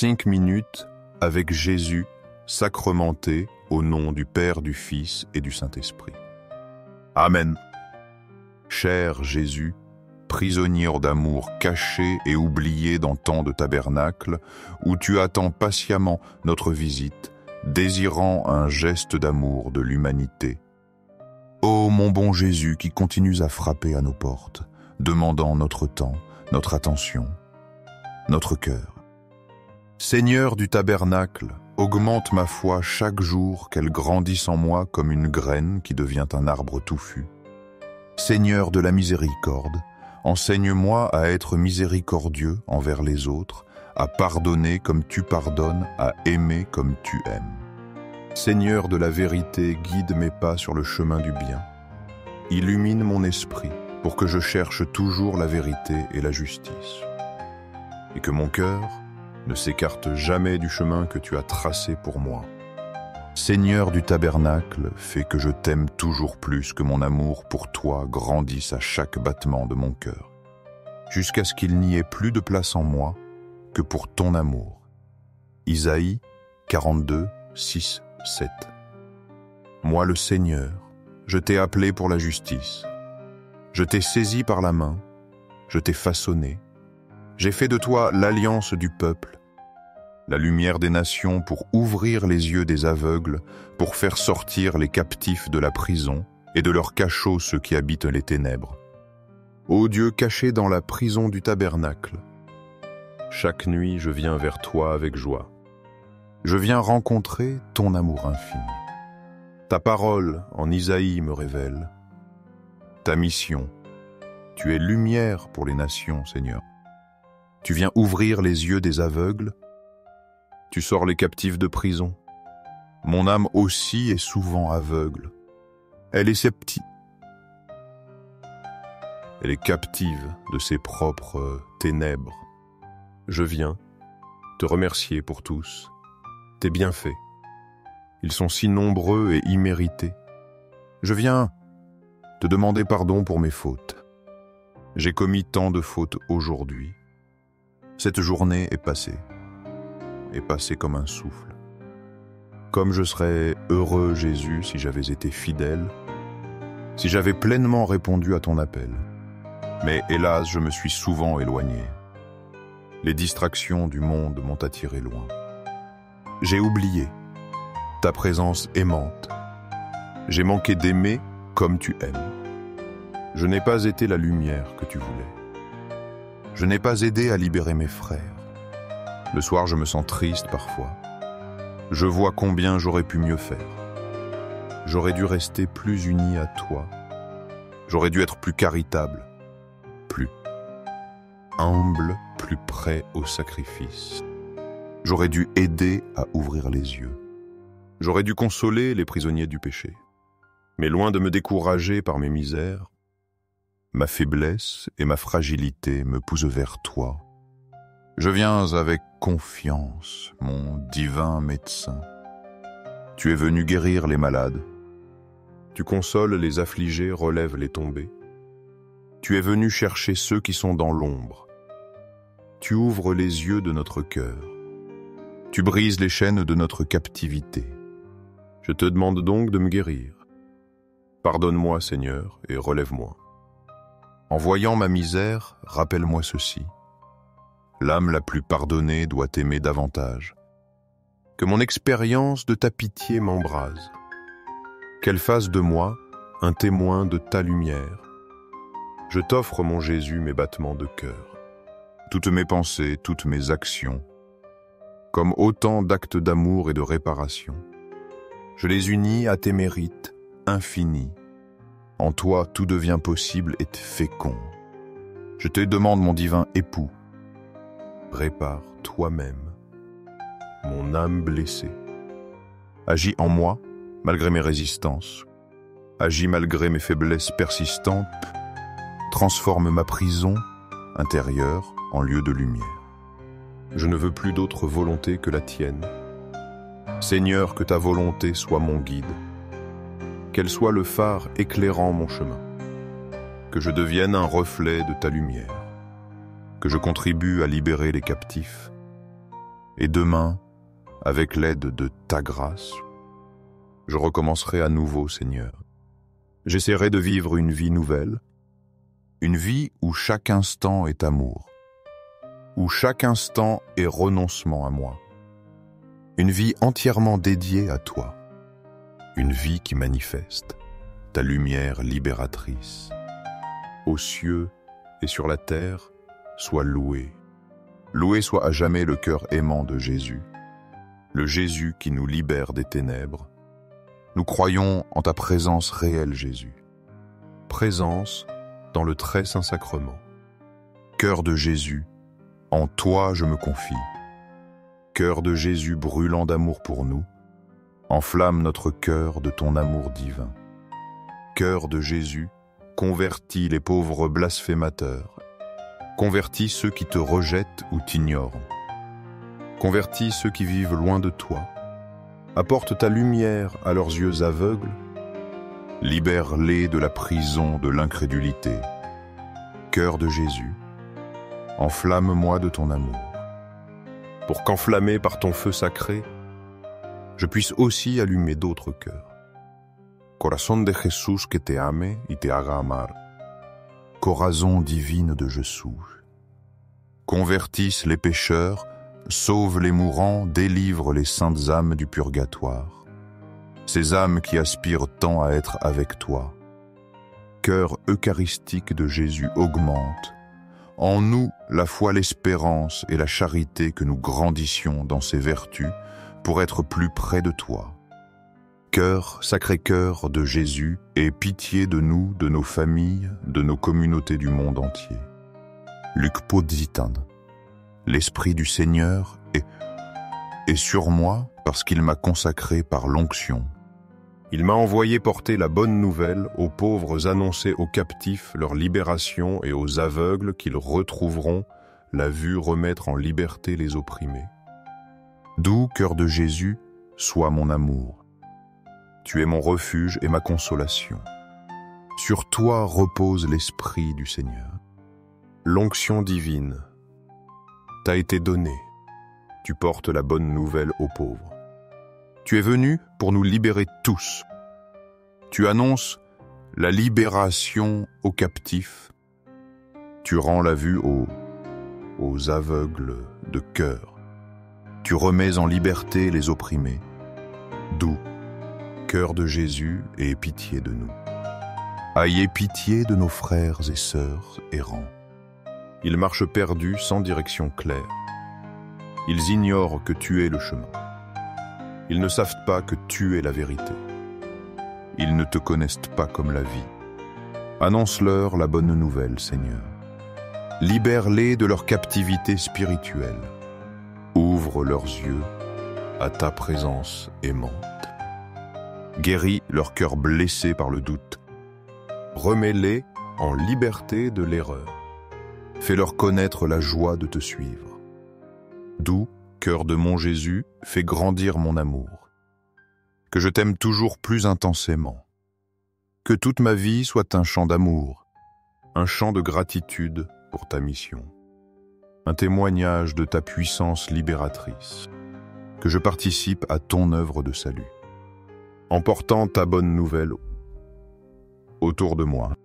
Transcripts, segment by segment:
5 minutes avec Jésus sacramenté au nom du Père, du Fils et du Saint-Esprit. Amen. Cher Jésus, prisonnier d'amour caché et oublié dans tant de tabernacles, où tu attends patiemment notre visite, désirant un geste d'amour de l'humanité. Ô mon bon Jésus qui continues à frapper à nos portes, demandant notre temps, notre attention, notre cœur. Seigneur du tabernacle, augmente ma foi chaque jour, qu'elle grandisse en moi comme une graine qui devient un arbre touffu. Seigneur de la miséricorde, enseigne-moi à être miséricordieux envers les autres, à pardonner comme tu pardonnes, à aimer comme tu aimes. Seigneur de la vérité, guide mes pas sur le chemin du bien. Illumine mon esprit pour que je cherche toujours la vérité et la justice. Et que mon cœur ne s'écarte jamais du chemin que tu as tracé pour moi. Seigneur du tabernacle, fais que je t'aime toujours plus, que mon amour pour toi grandisse à chaque battement de mon cœur, jusqu'à ce qu'il n'y ait plus de place en moi que pour ton amour. Isaïe 42, 6, 7. Moi le Seigneur, je t'ai appelé pour la justice. Je t'ai saisi par la main, je t'ai façonné. J'ai fait de toi l'alliance du peuple, la lumière des nations pour ouvrir les yeux des aveugles, pour faire sortir les captifs de la prison et de leur cachot ceux qui habitent les ténèbres. Ô Dieu caché dans la prison du tabernacle, chaque nuit je viens vers toi avec joie. Je viens rencontrer ton amour infini. Ta parole en Isaïe me révèle ta mission. Tu es lumière pour les nations, Seigneur. Tu viens ouvrir les yeux des aveugles. Tu sors les captifs de prison. Mon âme aussi est souvent aveugle. Elle est sceptique. Elle est captive de ses propres ténèbres. Je viens te remercier pour tous tes bienfaits. Ils sont si nombreux et immérités. Je viens te demander pardon pour mes fautes. J'ai commis tant de fautes aujourd'hui. Cette journée est passée comme un souffle. Comme je serais heureux, Jésus, si j'avais été fidèle, si j'avais pleinement répondu à ton appel. Mais hélas, je me suis souvent éloigné. Les distractions du monde m'ont attiré loin. J'ai oublié ta présence aimante. J'ai manqué d'aimer comme tu aimes. Je n'ai pas été la lumière que tu voulais. Je n'ai pas aidé à libérer mes frères. Le soir, je me sens triste parfois. Je vois combien j'aurais pu mieux faire. J'aurais dû rester plus uni à toi. J'aurais dû être plus caritable, plus humble, plus prêt au sacrifice. J'aurais dû aider à ouvrir les yeux. J'aurais dû consoler les prisonniers du péché. Mais loin de me décourager par mes misères, ma faiblesse et ma fragilité me poussent vers toi. Je viens avec confiance, mon divin médecin. Tu es venu guérir les malades. Tu consoles les affligés, relèves les tombés. Tu es venu chercher ceux qui sont dans l'ombre. Tu ouvres les yeux de notre cœur. Tu brises les chaînes de notre captivité. Je te demande donc de me guérir. Pardonne-moi, Seigneur, et relève-moi. En voyant ma misère, rappelle-moi ceci. L'âme la plus pardonnée doit t'aimer davantage. Que mon expérience de ta pitié m'embrase. Qu'elle fasse de moi un témoin de ta lumière. Je t'offre, mon Jésus, mes battements de cœur, toutes mes pensées, toutes mes actions, comme autant d'actes d'amour et de réparation. Je les unis à tes mérites infinis. En toi, tout devient possible et fécond. Je te demande, mon divin époux, répare toi-même mon âme blessée. Agis en moi, malgré mes résistances. Agis malgré mes faiblesses persistantes. Transforme ma prison intérieure en lieu de lumière. Je ne veux plus d'autre volonté que la tienne. Seigneur, que ta volonté soit mon guide. Qu'elle soit le phare éclairant mon chemin. Que je devienne un reflet de ta lumière. Que je contribue à libérer les captifs. Et demain, avec l'aide de ta grâce, je recommencerai à nouveau, Seigneur. J'essaierai de vivre une vie nouvelle, une vie où chaque instant est amour, où chaque instant est renoncement à moi, une vie entièrement dédiée à toi, une vie qui manifeste ta lumière libératrice. Aux cieux et sur la terre, sois loué. Loué soit à jamais le cœur aimant de Jésus, le Jésus qui nous libère des ténèbres. Nous croyons en ta présence réelle, Jésus. Présence dans le très saint sacrement. Cœur de Jésus, en toi je me confie. Cœur de Jésus brûlant d'amour pour nous, enflamme notre cœur de ton amour divin. Cœur de Jésus, convertis les pauvres blasphémateurs. Convertis ceux qui te rejettent ou t'ignorent. Convertis ceux qui vivent loin de toi. Apporte ta lumière à leurs yeux aveugles. Libère-les de la prison de l'incrédulité. Cœur de Jésus, enflamme-moi de ton amour, pour qu'enflammé par ton feu sacré, je puisse aussi allumer d'autres cœurs. Corazón de Jesús que te ame y te haga amar. Corazon divine de Jésus. Convertisse les pécheurs, sauve les mourants, délivre les saintes âmes du purgatoire. Ces âmes qui aspirent tant à être avec toi. Cœur eucharistique de Jésus augmente. En nous, la foi, l'espérance et la charité que nous grandissions dans ces vertus pour être plus près de toi. Cœur, sacré cœur de Jésus, aie pitié de nous, de nos familles, de nos communautés du monde entier. Luc Podzitan, l'Esprit du Seigneur est sur moi parce qu'il m'a consacré par l'onction. Il m'a envoyé porter la bonne nouvelle aux pauvres, annoncer aux captifs leur libération et aux aveugles qu'ils retrouveront la vue, remettre en liberté les opprimés. Doux cœur de Jésus, sois mon amour. Tu es mon refuge et ma consolation. Sur toi repose l'Esprit du Seigneur. L'onction divine t'a été donnée. Tu portes la bonne nouvelle aux pauvres. Tu es venu pour nous libérer tous. Tu annonces la libération aux captifs. Tu rends la vue aux aveugles de cœur. Tu remets en liberté les opprimés. Doux cœur de Jésus, aie pitié de nous. Ayez pitié de nos frères et sœurs errants. Ils marchent perdus sans direction claire. Ils ignorent que tu es le chemin. Ils ne savent pas que tu es la vérité. Ils ne te connaissent pas comme la vie. Annonce-leur la bonne nouvelle, Seigneur. Libère-les de leur captivité spirituelle. Ouvre leurs yeux à ta présence aimante. Guéris leur cœur blessé par le doute. Remets-les en liberté de l'erreur. Fais-leur connaître la joie de te suivre. Doux cœur de mon Jésus, fais grandir mon amour. Que je t'aime toujours plus intensément. Que toute ma vie soit un chant d'amour, un chant de gratitude pour ta mission. Un témoignage de ta puissance libératrice. Que je participe à ton œuvre de salut. En portant ta bonne nouvelle autour de moi,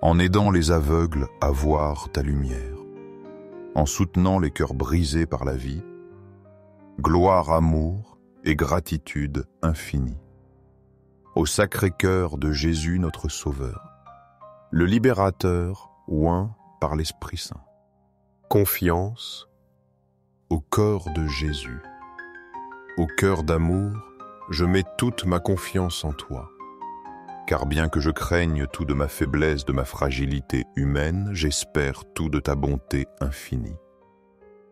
en aidant les aveugles à voir ta lumière, en soutenant les cœurs brisés par la vie, gloire, amour et gratitude infinie. Au Sacré-Cœur de Jésus notre Sauveur, le Libérateur oint par l'Esprit Saint. Confiance au corps de Jésus, au cœur d'amour, je mets toute ma confiance en toi. Car bien que je craigne tout de ma faiblesse, de ma fragilité humaine, j'espère tout de ta bonté infinie.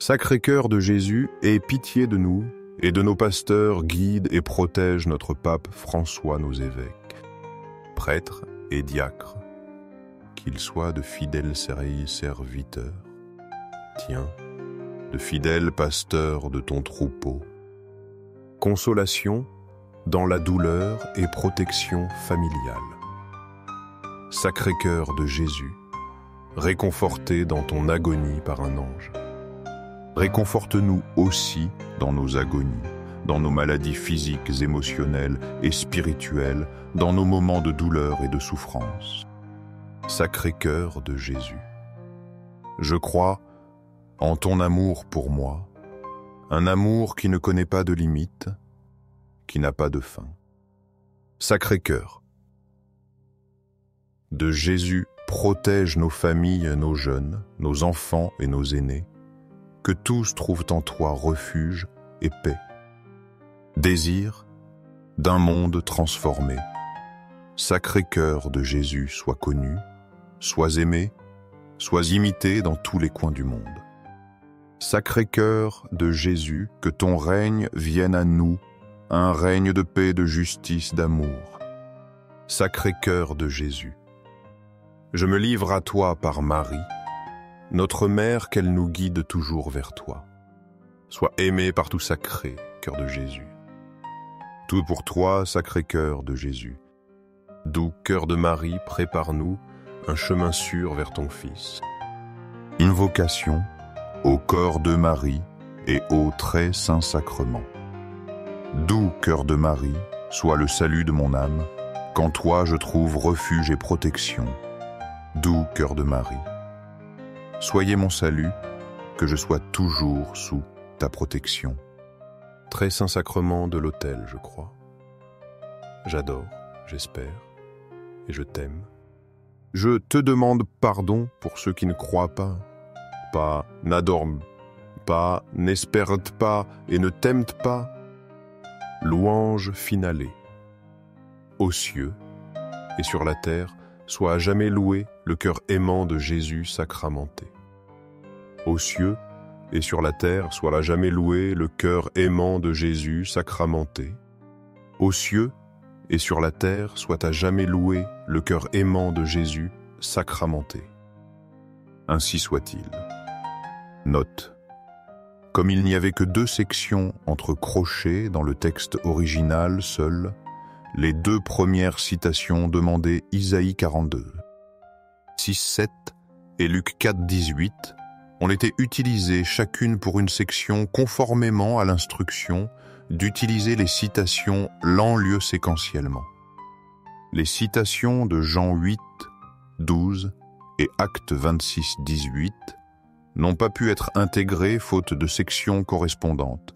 Sacré-Cœur de Jésus, aie pitié de nous et de nos pasteurs, guide et protège notre pape François, nos évêques, prêtres et diacres, qu'ils soient de fidèles serviteurs, tiens, de fidèles pasteurs de ton troupeau. Consolation dans la douleur et protection familiale. Sacré-Cœur de Jésus, réconforté dans ton agonie par un ange. Réconforte-nous aussi dans nos agonies, dans nos maladies physiques, émotionnelles et spirituelles, dans nos moments de douleur et de souffrance. Sacré-Cœur de Jésus, je crois en ton amour pour moi, un amour qui ne connaît pas de limite, qui n'a pas de fin. Sacré-Cœur de Jésus, protège nos familles, nos jeunes, nos enfants et nos aînés, que tous trouvent en toi refuge et paix. Désir d'un monde transformé. Sacré-Cœur de Jésus, sois connu, sois aimé, sois imité dans tous les coins du monde. Sacré-Cœur de Jésus, que ton règne vienne à nous, un règne de paix, de justice, d'amour. Sacré-Cœur de Jésus, je me livre à toi par Marie, notre mère, qu'elle nous guide toujours vers toi. Sois aimé par tout sacré, Cœur de Jésus. Tout pour toi, Sacré-Cœur de Jésus. Doux Cœur de Marie, prépare-nous un chemin sûr vers ton Fils. Invocation au corps de Marie et au très saint sacrement. Doux Cœur de Marie, sois le salut de mon âme, qu'en toi je trouve refuge et protection. Doux Cœur de Marie, soyez mon salut, que je sois toujours sous ta protection. Très saint sacrement de l'autel, je crois. J'adore, j'espère, et je t'aime. Je te demande pardon pour ceux qui ne croient pas, n'adorent pas, n'espèrent pas et ne t'aiment pas. Louange finalée. Aux cieux et sur la terre, soit à jamais loué le cœur aimant de Jésus sacramenté. Aux cieux et sur la terre, soit à jamais loué le cœur aimant de Jésus sacramenté. Aux cieux et sur la terre, soit à jamais loué le cœur aimant de Jésus sacramenté. Ainsi soit-il. Note. Comme il n'y avait que 2 sections entre crochets dans le texte original seul, les 2 premières citations demandaient Isaïe 42, 6-7 et Luc 4-18 ont été utilisées chacune pour une section conformément à l'instruction d'utiliser les citations l'en-lieu séquentiellement. Les citations de Jean 8, 12 et Actes 26, 18 n'ont pas pu être intégrées faute de sections correspondantes.